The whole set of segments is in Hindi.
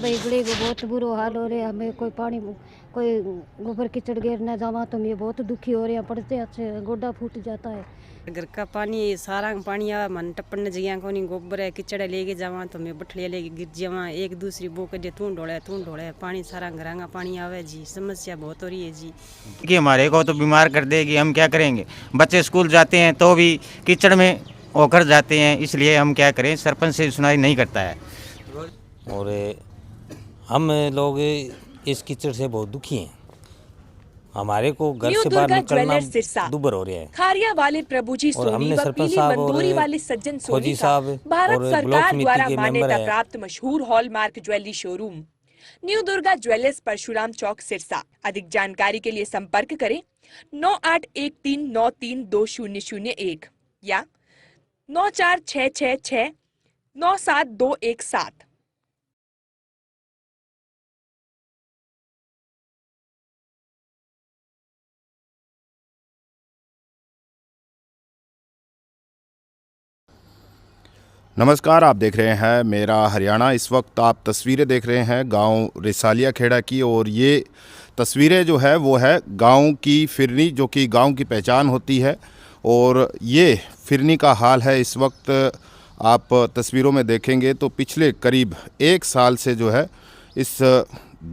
भाई गली को बहुत बुरा हाल हो रहा है। हमें कोई पानी कोई गोबर कीचड़ गिरना जावा तो मैं बहुत दुखी हो रहे हैं। पड़ते अच्छे गोडा फूट जाता है। घर का पानी सारा पानी आवा मन टपन जगह को नहीं गोबर है किचड़ लेके जावा तो मैं बठलिया लेके गिर जावा एक दूसरी बो के तू ढोले पानी सारा घरांगा पानी आवे जी। समस्या बहुत हो रही है जी कि हमारे को तो बीमार कर देगी। हम क्या करेंगे? बच्चे स्कूल जाते हैं तो भी कीचड़ में होकर जाते हैं, इसलिए हम क्या करें? सरपंच से सुनाई नहीं करता है और हम लोग इस कीचड़ से बहुत दुखी हैं। हमारे को घर से बाहर निकलना दुभर हो रहा है। खारिया वाले प्रभुजी सोनी व पीली मंदोरी वाले सज्जन सोनी का भारत सरकार द्वारा मान्यता प्राप्त मशहूर hallmark jewellery showroom new Durga jewellers Parshuram Chowk Sirsa. अधिक जानकारी के लिए संपर्क करें 9813932001 या 9466697217। नमस्कार, आप देख रहे हैं मेरा हरियाणा। इस वक्त आप तस्वीरें देख रहे हैं गांव रिसालिया खेड़ा की, और ये तस्वीरें जो है वो है गांव की फिरनी, जो कि गांव की पहचान होती है। और ये फिरनी का हाल है इस वक्त। आप तस्वीरों में देखेंगे तो पिछले करीब 1 साल से जो है इस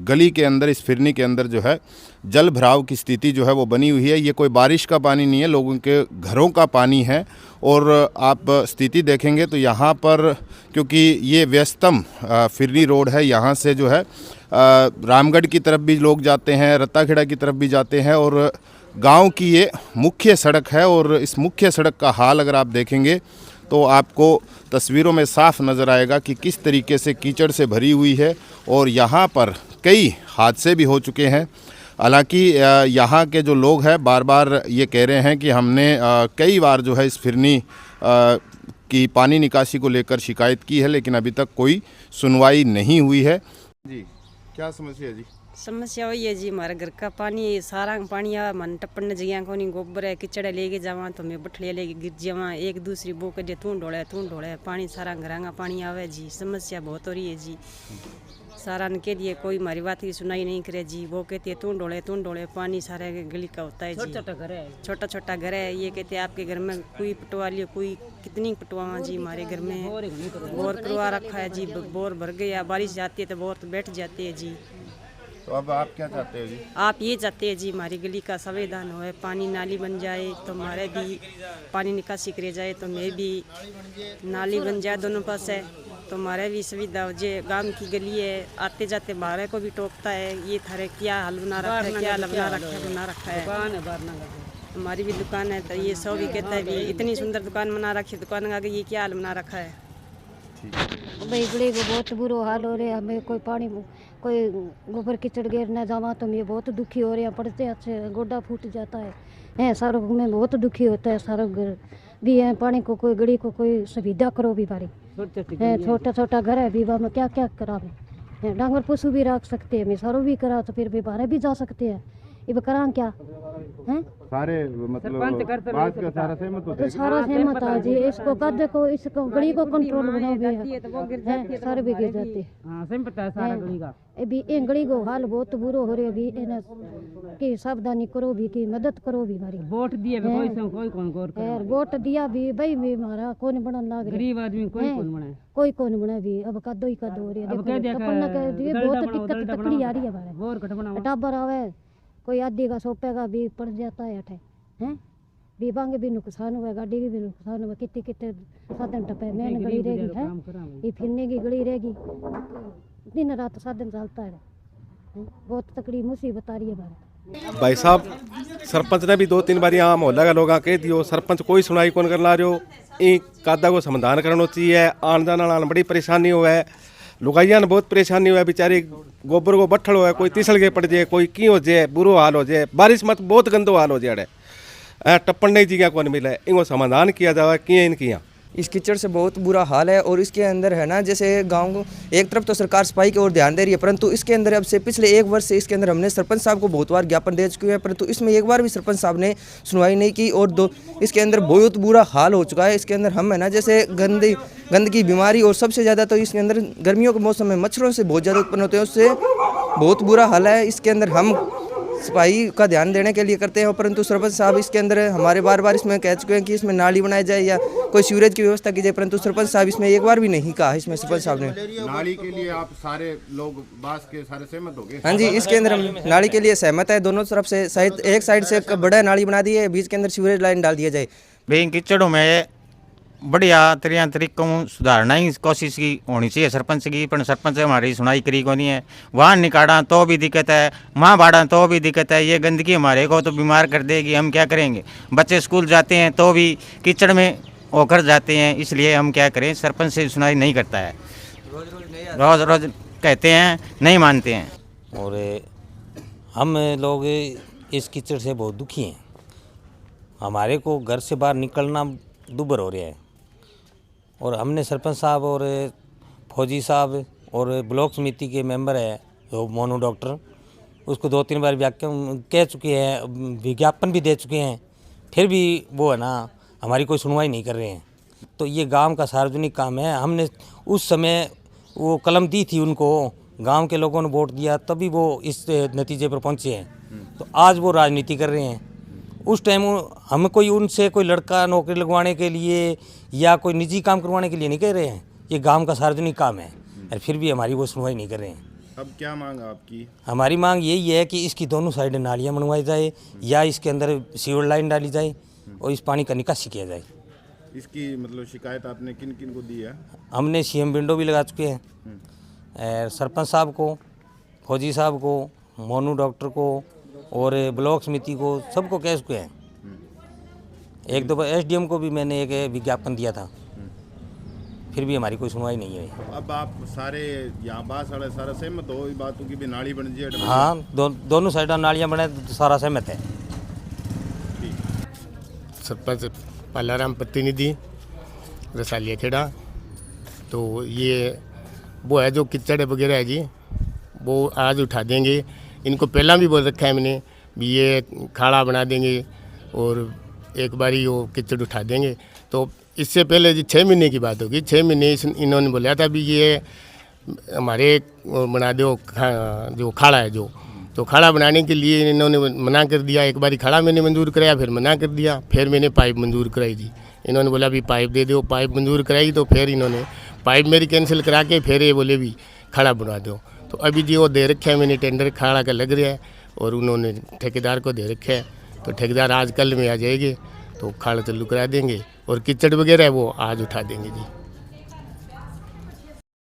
गली के अंदर, इस फिरनी के अंदर जो है जल भराव की स्थिति जो है वो बनी हुई है। ये कोई बारिश का पानी नहीं है, लोगों के घरों का पानी है। और आप स्थिति देखेंगे तो यहाँ पर, क्योंकि ये व्यस्तम फिरनी रोड है, यहाँ से जो है रामगढ़ की तरफ भी लोग जाते हैं, रत्ताखेड़ा की तरफ भी जाते हैं, और गांव की ये मुख्य सड़क है। और इस मुख्य सड़क का हाल अगर आप देखेंगे तो आपको तस्वीरों में साफ नज़र आएगा कि किस तरीके से कीचड़ से भरी हुई है। और यहाँ पर कई हादसे भी हो चुके हैं। हालांकि यहाँ के जो लोग हैं बार बार ये कह रहे हैं कि हमने कई बार जो है इस फिरनी की पानी निकासी को लेकर शिकायत की है, लेकिन अभी तक कोई सुनवाई नहीं हुई है। जी, क्या समस्या है जी? समस्या वही है जी, हमारे घर का पानी सारा पानी आवा मन टपन जगह को नहीं गोबर है किचड़ लेके जावा तो मैं बठलिया लेके गिर जावा एक दूसरी बो के तू ढोले पानी सारा घरांगा पानी आवे जी। समस्या बहुत हो रही है जी। सारा के लिए कोई हमारी बात की सुनाई नहीं करे जी। वो कहते हैं तू ढोले पानी सारे गली का होता है जी। छोटा छोटा घर है। ये कहते हैं आपके घर में कोई पटवा लियो, कोई कितनी पटवा जी। हमारे घर में बोर करवा रखा है जी। बोर भर गया, बारिश आती है तो बोर तो बैठ जाती है जी। तो अब आप क्या चाहते हो जी? आप ये चाहते हैं जी हमारी गली का संविधान हो, पानी नाली बन जाए तो हमारे भी पानी निकासी करे जाए, तो मैं भी नाली बन जाए दोनों पास है तो हमारे भी सुविधा हो जाए। गांव की गली है, आते जाते बाहर को भी टोकता है ये थारे क्या हाल बना रखा है, क्या बना रखा है। हमारी भी दुकान है तो ये सब भी कहता है भी इतनी सुंदर दुकान बना रखी है, दुकान आगे ये क्या हाल बना रखा है। भाई गली को बहुत बुरा हाल हो रहा है। हमें कोई पानी कोई गोबर कीचड़ गिरना जावा तो मैं बहुत दुखी हो रहे हैं। पड़ते अच्छे गोडा फूट जाता है। सारों में बहुत दुखी होता है। सारों घर भी है, पानी को कोई गली को कोई सुविधा करो भी बारी। छोटा छोटा घर है भी, में क्या क्या करा डांगर पशु भी रख सकते हैं, मैं सारों भी करा तो फिर भी बाहर भी जा सकते हैं। ये करा क्या है सारे मतलब बात का सारा सहमत होता है। सारा सहमत है जी। इसको कर देखो, इसको गली को कंट्रोल बनाओ भी है, सारे भी गिर जाते हैं। भी इन गली को हाल बहुत बुरा हो रहा है भी। इन की सावधानी करो भी, की मदद करो भी। हमारी वोट दिए वोट दिया भी भाई भी हमारा कौन बना लग गरीब आदमी कोई कौन बना भी। अब कदो ही कदो हो रही है। बहुत दिक्कत तकड़ी आ रही है हमारे टाबर आवे कोई आदि का सोपेगा भी पड़ जाता है अठे हैं भी बांगे भी नुकसान हुआ, गाड़ी की भी नुकसान हुआ। कितने कितने साधन टपे मेन गली रहेगी है, ये फिरने की गली रहेगी, दिन रात साधन चलता है। बहुत तकड़ी मुसीबत आ रही है हमारे। भाई साहब, सरपंच ने भी 2-3 बार यहाँ मोहल्ला का लोग कह दियो, सरपंच कोई सुनाई कौन कर ला रहे। ई कादा को समाधान करना चाहिए। आन जाना बड़ी परेशानी हुआ है, लुगाइया ने बहुत परेशानी हुआ है। बेचारी गोबर को बट्ठल हुआ है, कोई तिसल के पड़ जाए, कोई की हो जाए, बुरो हाल हो जाए। बारिश मत बहुत गंदो हाल हो जाए। टप्पन नहीं जगह कौन मिले, इनको समाधान किया जाए कि इनकी यहाँ इस कीचड़ से बहुत बुरा हाल है। और इसके अंदर है ना, जैसे गांव को एक तरफ तो सरकार सफाई की ओर ध्यान दे रही है, परंतु इसके अंदर अब से पिछले 1 वर्ष से इसके अंदर हमने सरपंच साहब को बहुत बार ज्ञापन दे चुके हैं, परंतु इसमें एक बार भी सरपंच साहब ने सुनवाई नहीं की। और इसके अंदर बहुत बुरा हाल हो चुका है। इसके अंदर हम है ना, जैसे गंदगी बीमारी, और सबसे ज़्यादा तो इसके अंदर गर्मियों के मौसम में मच्छरों से बहुत ज़्यादा उत्पन्न होते हैं, उससे बहुत बुरा हाल है। इसके अंदर हम सफाई का ध्यान देने के लिए करते हैं, परंतु सरपंच साहब इसके अंदर हमारे बार इसमें कह चुके हैं कि इसमें नाली बनाई जाए या कोई सीवरेज की व्यवस्था की जाए, परंतु सरपंच साहब इसमें एक बार भी नहीं कहा। इसमें सरपंच साहब ने नाली के लिए आप सारे लोग बास के सारे सहमत हो गए? हाँ जी, इसके अंदर हम नाली के लिए सहमत है। दोनों तरफ से एक साइड से बड़ा नाली बना दी है, बीच के अंदर सीवरेज लाइन डाल दिया जाए। बेन कीचड़ों में बढ़िया तरीकों सुधारना ही कोशिश की होनी चाहिए सरपंच की, पर सरपंच हमारी सुनाई करी को नहीं है। वहाँ निकाड़ा तो भी दिक्कत है, वहाँ बाड़ा तो भी दिक्कत है। ये गंदगी हमारे को तो बीमार कर देगी, हम क्या करेंगे। बच्चे स्कूल जाते हैं तो भी कीचड़ में होकर जाते हैं, इसलिए हम क्या करें। सरपंच से सुनाई नहीं करता है, रोज कहते हैं, नहीं मानते हैं। और हम लोग इस कीचड़ से बहुत दुखी हैं। हमारे को घर से बाहर निकलना दुभर हो रहा है। और हमने सरपंच साहब और फौजी साहब और ब्लॉक समिति के मेंबर है जो मोनू डॉक्टर, उसको 2-3 बार कह चुके हैं, विज्ञापन भी दे चुके हैं, फिर भी वो है ना हमारी कोई सुनवाई नहीं कर रहे हैं। तो ये गांव का सार्वजनिक काम है। हमने उस समय वो कलम दी थी उनको, गांव के लोगों ने वोट दिया, तभी वो इस नतीजे पर पहुंचे हैं। तो आज वो राजनीति कर रहे हैं। उस टाइम हम कोई उनसे कोई लड़का नौकरी लगवाने के लिए या कोई निजी काम करवाने के लिए नहीं कह रहे हैं। ये गांव का सार्वजनिक काम है, और फिर भी हमारी वो सुनवाई नहीं कर रहे हैं। अब क्या मांग आपकी? हमारी मांग यही है कि इसकी दोनों साइड नालियाँ बनवाई जाए या इसके अंदर सीवर लाइन डाली जाए और इस पानी का निकासी किया जाए। इसकी मतलब शिकायत आपने किन किन को दी है? हमने CM विंडो भी लगा चुके हैं, सरपंच साहब को, फौजी साहब को, मोनू डॉक्टर को और ब्लॉक समिति को, सबको कह चुके हैं। 1-2 बार SDM को भी मैंने एक विज्ञापन दिया था, फिर भी हमारी कोई सुनवाई नहीं है। अब आप सारे यहाँ बास वाले सारा सहमत हो इस बातों की भी नाली बन जाए? हाँ, दोनों साइड नालियाँ बने तो सारा सहमत है। सरपंच पालाराम प्रतिनिधि रसालिया खेड़ा। तो ये वो है जो कीचड़ वगैरह है जी, वो आज उठा देंगे। इनको पहला भी बोल रखा है मैंने भी, ये खाड़ा बना देंगे और एक बारी वो कीचड़ उठा देंगे। तो इससे पहले जी 6 महीने की बात होगी। 6 महीने इन्होंने बोला था भी ये हमारे बना दो जो खाड़ा है जो, तो खाड़ा बनाने के लिए इन्होंने मना कर दिया। एक बारी खाड़ा मैंने मंजूर कराया, फिर मना कर दिया, फिर मैंने पाइप मंजूर कराई जी। इन्होंने बोला भी पाइप दे दो, पाइप मंजूर कराई, तो फिर इन्होंने पाइप मेरी कैंसिल करा के फिर ये बोले भी खाड़ा बना दो। तो अभी जी वो दे रखा है मैंने, टेंडर खाड़ा का लग रहा है और उन्होंने ठेकेदार को दे रखा है। तो ठेकेदार आज कल में आ जाएंगे तो खाड़ा चालू करा देंगे और कीचड़ वगैरह वो आज उठा देंगे जी।